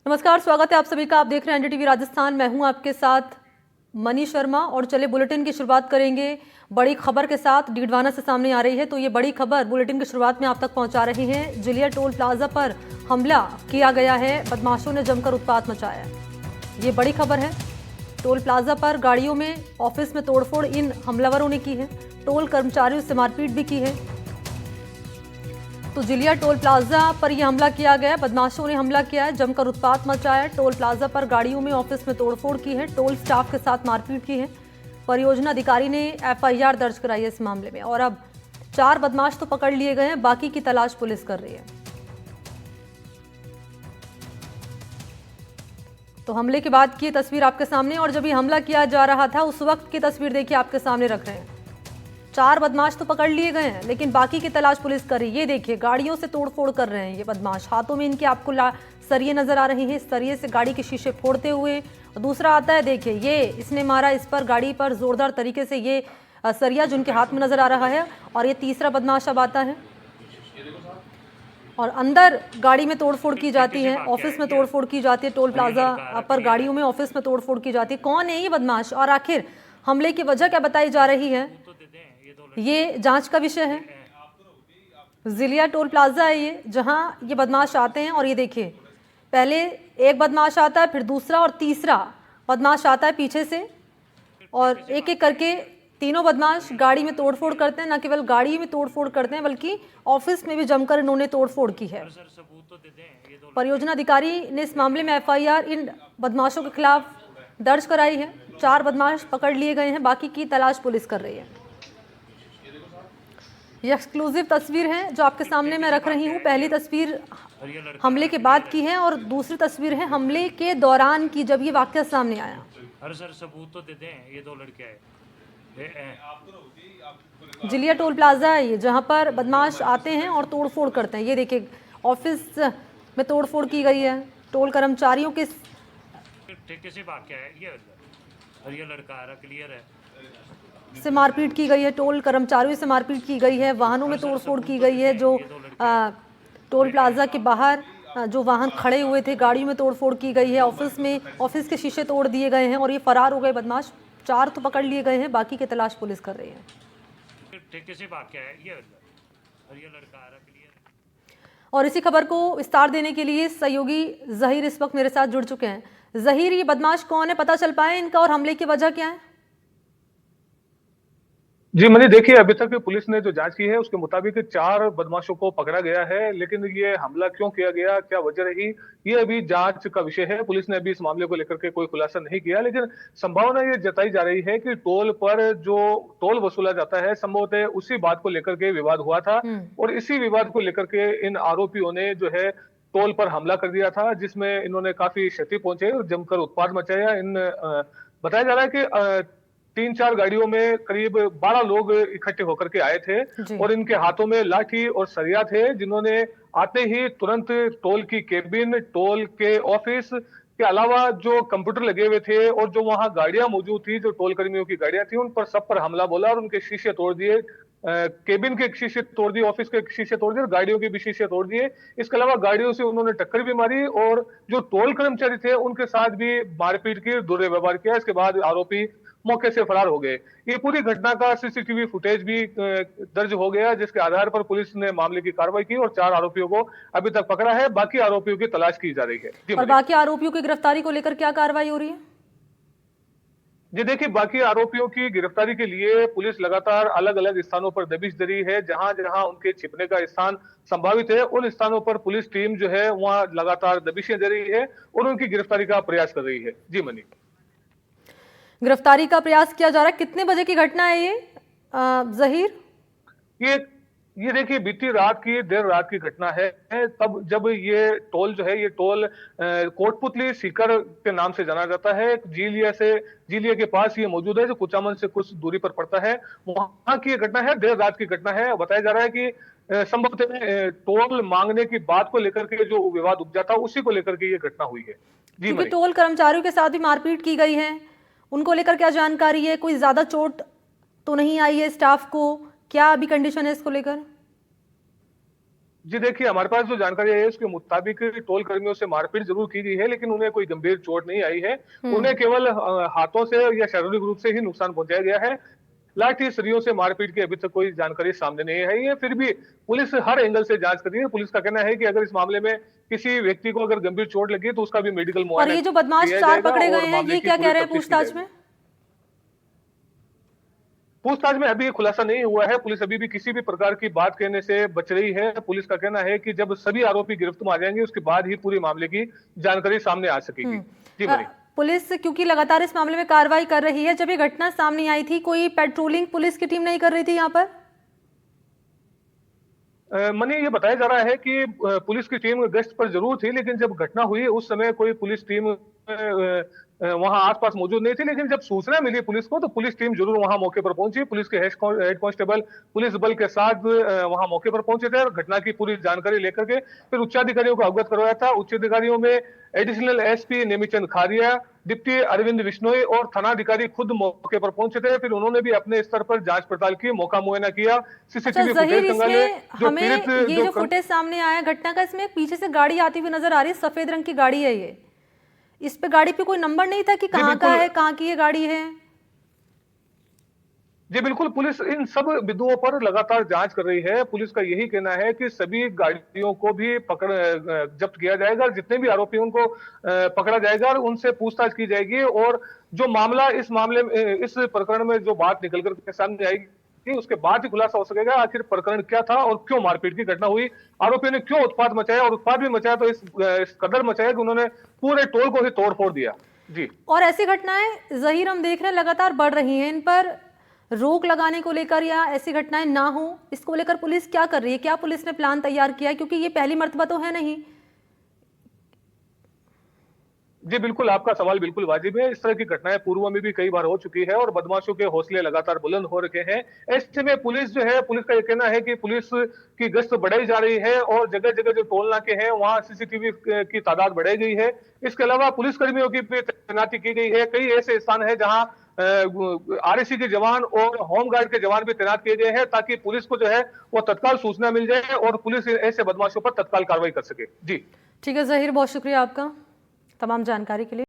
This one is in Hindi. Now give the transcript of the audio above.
नमस्कार, स्वागत है आप सभी का। आप देख रहे हैं एनडीटीवी राजस्थान। मैं हूं आपके साथ मनी शर्मा और चले बुलेटिन की शुरुआत करेंगे बड़ी खबर के साथ। डीडवाना से सामने आ रही है, तो ये बड़ी खबर बुलेटिन की शुरुआत में आप तक पहुंचा रहे हैं। जिलिया टोल प्लाजा पर हमला किया गया है, बदमाशों ने जमकर उत्पात मचाया है। ये बड़ी खबर है। टोल प्लाजा पर गाड़ियों में, ऑफिस में तोड़फोड़ इन हमलावरों ने की है। टोल कर्मचारियों से मारपीट भी की है। तो जिलिया टोल प्लाजा पर यह हमला किया गया, बदमाशों ने हमला किया है, जमकर उत्पात मचाया है। टोल प्लाजा पर गाड़ियों में, ऑफिस में तोड़फोड़ की है, टोल स्टाफ के साथ मारपीट की है। परियोजना अधिकारी ने एफआईआर दर्ज कराई है इस मामले में और अब 4 बदमाश तो पकड़ लिए गए हैं, बाकी की तलाश पुलिस कर रही है। तो हमले के बाद की तस्वीर आपके सामने, और जब ये हमला किया जा रहा था उस वक्त की तस्वीर देखिए आपके सामने रख रहे हैं। 4 बदमाश तो पकड़ लिए गए हैं, लेकिन बाकी की तलाश पुलिस कर रही है। ये देखिए गाड़ियों से तोड़फोड़ कर रहे हैं ये बदमाश। हाथों में इनके आपको सरिये नजर आ रहे हैं, सरिये से गाड़ी के शीशे फोड़ते हुए। और दूसरा आता है, देखिए ये इसने मारा इस पर, गाड़ी पर जोरदार तरीके से ये सरिया जो उनके हाथ में नजर आ रहा है। और ये तीसरा बदमाश अब आता है और अंदर गाड़ी में तोड़फोड़ की जाती है, ऑफिस में तोड़फोड़ की जाती है। टोल प्लाजा पर गाड़ियों में, ऑफिस में तोड़फोड़ की जाती है। कौन है ये बदमाश और आखिर हमले की वजह क्या बताई जा रही है, ये जांच का विषय है। जिलिया टोल प्लाजा है ये, जहां ये बदमाश आते हैं। और ये देखिए पहले एक बदमाश आता है, फिर दूसरा और तीसरा बदमाश आता है पीछे से, और एक एक करके तीनों बदमाश गाड़ी में तोड़फोड़ करते हैं। न केवल गाड़ी में तोड़फोड़ करते हैं, बल्कि ऑफिस में भी जमकर इन्होंने तोड़फोड़ की है। परियोजना अधिकारी ने इस मामले में एफआईआर इन बदमाशों के खिलाफ दर्ज कराई है। 4 बदमाश पकड़ लिए गए हैं, बाकी की तलाश पुलिस कर रही है। ये एक्सक्लूसिव तस्वीर है जो आपके सामने मैं रख रही हूँ। पहली तस्वीर हमले के बाद की है और दूसरी तस्वीर है हमले के दौरान की, जब ये वाकया सामने आया। सर सबूत तो दे दें, ये 2 लड़के आए। जिलिया टोल प्लाजा है ये, जहाँ पर बदमाश आते हैं और तोड़फोड़ करते हैं। ये देखिए ऑफिस में तोड़फोड़ की गई है, टोल कर्मचारियों के ठेके से भाग के आए ये, और ये लड़का आ रहा, क्लियर है, से मारपीट की गई है, टोल कर्मचारियों से मारपीट की गई है, वाहनों में तोड़फोड़ की गई है। जो टोल प्लाजा के बाहर जो वाहन खड़े हुए थे, गाड़ियों में तोड़फोड़ की गई है। ऑफिस में, ऑफिस के शीशे तोड़ दिए गए हैं और ये फरार हो गए बदमाश। 4 तो पकड़ लिए गए हैं, बाकी की तलाश पुलिस कर रही है। ठेके से भाग के आए ये, और ये लड़का आ रहा, क्लियर है। और इसी खबर को विस्तार देने के लिए सहयोगी जहीर इस वक्त मेरे साथ जुड़ चुके हैं। जहीर, ये बदमाश कौन है, पता चल पाया इनका, और हमले की वजह क्या है? जी मनी, देखिए अभी तक पुलिस ने जो जांच की है उसके मुताबिक 4 बदमाशों को पकड़ा गया है, लेकिन ये हमला क्यों किया गया, क्या वजह रही, ये अभी जांच का विषय है। पुलिस ने अभी इस मामले को लेकर के कोई खुलासा नहीं किया, लेकिन संभावना ये जताई जा रही है कि टोल पर जो टोल वसूला जाता है, संभवतः उसी बात को लेकर के विवाद हुआ था और इसी विवाद को लेकर के इन आरोपियों ने जो है टोल पर हमला कर दिया था, जिसमें इन्होंने काफी क्षति पहुंचे और जमकर उत्पात मचाया। बताया जा रहा है कि 3-4 गाड़ियों में करीब 12 लोग इकट्ठे होकर के आए थे और इनके हाथों में लाठी और सरिया थे, जिन्होंने आते ही तुरंत टोल की केबिन, टोल के ऑफिस के अलावा जो कंप्यूटर लगे हुए थे और जो वहां गाड़ियां मौजूद थी, जो टोल कर्मियों की गाड़ियां थी, उन पर सब पर हमला बोला और उनके शीशे तोड़ दिए। केबिन के शीशे तोड़ दिए, ऑफिस के शीशे तोड़ दिए और गाड़ियों के भी शीशे तोड़ दिए। इसके अलावा गाड़ियों से उन्होंने टक्कर भी मारी और जो टोल कर्मचारी थे उनके साथ भी मारपीट की, दुर्व्यवहार किया। इसके बाद आरोपी मौके से फरार हो गए। ये पूरी घटना का सीसीटीवी फुटेज भी दर्ज हो गया, जिसके आधार पर पुलिस ने मामले की कार्रवाई की और 4 आरोपियों को अभी तक पकड़ा है। बाकी आरोपियों की तलाश की जा रही है। और बाकी आरोपियों की गिरफ्तारी को लेकर क्या कार्रवाई हो रही है? जी देखिए, बाकी आरोपियों की गिरफ्तारी के लिए पुलिस लगातार अलग अलग स्थानों पर दबिश दे रही है। जहां जहां उनके छिपने का स्थान संभावित है, उन स्थानों पर पुलिस टीम जो है वहां लगातार दबिशें दे रही है और उनकी गिरफ्तारी का प्रयास कर रही है। जी मनी, गिरफ्तारी का प्रयास किया जा रहा है। कितने बजे की घटना है ये जहीर? ये देखिए बीती रात की, देर रात की घटना है। तब जब ये टोल जो है, ये टोल कोटपुतली सीकर के नाम से जाना जाता है। जिलिया के पास ये मौजूद है, जो कुचामन से कुछ दूरी पर पड़ता है। वहां की ये घटना है, देर रात की घटना है। बताया जा रहा है कि संभवतः टोल मांगने की बात को लेकर के जो विवाद उपजा था, उसी को लेकर के ये घटना हुई है। जी, क्योंकि टोल कर्मचारियों के साथ भी मारपीट की गई है, उनको लेकर क्या जानकारी है? कोई ज्यादा चोट तो नहीं आई है स्टाफ को? क्या अभी कंडीशन है इसको लेकर? जी देखिए, हमारे पास जो जानकारी है उसके मुताबिक टोल कर्मियों से मारपीट जरूर की गई है, लेकिन उन्हें कोई गंभीर चोट नहीं आई है। उन्हें केवल हाथों से या शारीरिक रूप से ही नुकसान पहुंचाया गया है। लाठी सरियों से मारपीट की अभी तक कोई जानकारी सामने नहीं आई है। फिर भी पुलिस हर एंगल से जांच कर रही है। पुलिस का कहना है कि अगर इस मामले में किसी व्यक्ति को अगर गंभीर चोट लगी है तो उसका भी मेडिकल और मुआयना ये जो बदमाश किया 4 जाएगा पकड़े और गए हैं, मामले ये की क्या पूरी कह रहे हैं तफ्तीश की पूछताछ जाएगी। में? पूछताछ में अभी ये खुलासा नहीं हुआ है। पुलिस अभी भी किसी भी प्रकार की बात कहने से बच रही है। पुलिस का कहना है कि जब सभी आरोपी गिरफ्त में आ जाएंगे उसके बाद ही पूरे मामले की जानकारी सामने आ सकेगी। जी अ, मनी। पुलिस क्योंकि लगातार इस मामले में कार्रवाई कर रही है, जब ये घटना सामने आई थी कोई पेट्रोलिंग पुलिस की टीम नहीं कर रही थी यहाँ पर? मनी ये बताया जा रहा है कि पुलिस की टीम गश्त पर जरूर थी, लेकिन जब घटना हुई उस समय कोई पुलिस टीम वहां आसपास मौजूद नहीं थी। लेकिन जब सूचना मिली पुलिस को तो पुलिस टीम जरूर वहां मौके पर पहुंची। पुलिस के हेड कांस्टेबल पुलिस बल के साथ वहां मौके पर पहुंचे थे और घटना की पूरी जानकारी लेकर के फिर उच्चाधिकारियों को अवगत करवाया था। उच्च अधिकारियों में additional SP Nemichand Khariya, deputy Arvind Bishnoi और थानाधिकारी खुद मौके पर पहुंचे थे। फिर उन्होंने भी अपने स्तर पर जांच पड़ताल की, मौका मुआयना किया, अच्छा सीसीटीवी ज़हीर, फुटेज खंगाले। इसमें जो हमें पीड़ित ये जो फुटेज सामने आया घटना का, इसमें पीछे से गाड़ी आती हुई नजर आ रही है, सफेद रंग की गाड़ी है ये। इस पे गाड़ी पे कोई नंबर नहीं था कि कहाँ का है, कहाँ की ये गाड़ी है? जी बिल्कुल, पुलिस इन सब बिंदुओं पर लगातार जांच कर रही है। पुलिस का यही कहना है कि सभी गाड़ियों को भी जब्त किया जाएगा और जितने भी आरोपी उनको पकड़ा जाएगा और उनसे पूछताछ की जाएगी। और जो मामला इस मामले में इस प्रकरण में जो बात निकल कर के सामने आएगी उसके बाद ही खुलासा हो सकेगा आखिर प्रकरण क्या था और क्यों मारपीट की घटना हुई, आरोपियों ने क्यों उत्पात मचाया। और उत्पात भी मचाया तो इस कदर मचाया कि उन्होंने पूरे टोल को ही तोड़ फोड़ दिया। जी। और ऐसी घटनाएं ज़हीर हम देख रहे हैं लगातार बढ़ रही हैं, इन पर रोक लगाने को लेकर या ऐसी घटनाएं ना हो इसको लेकर पुलिस क्या कर रही है? क्या पुलिस ने प्लान तैयार किया है? क्योंकि ये पहली मर्तबा तो है नहीं। जी बिल्कुल, आपका सवाल बिल्कुल वाजिब है। इस तरह की घटनाएं पूर्व में भी कई बार हो चुकी है और बदमाशों के हौसले लगातार बुलंद हो रखे हैं। ऐसे में पुलिस जो है, पुलिस का ये कहना है कि पुलिस की गश्त बढ़ाई जा रही है और जगह जगह जो टोल नाके हैं वहां सीसीटीवी की तादाद बढ़ाई गई है। इसके अलावा पुलिस कर्मियों की भी तैनाती की गई है। कई ऐसे स्थान है जहां आरएसी के जवान और होमगार्ड के जवान भी तैनात किए गए हैं ताकि पुलिस को जो है वो तत्काल सूचना मिल जाए और पुलिस ऐसे बदमाशों पर तत्काल कार्रवाई कर सके। जी ठीक है ज़हीर, बहुत शुक्रिया आपका तमाम जानकारी के लिए।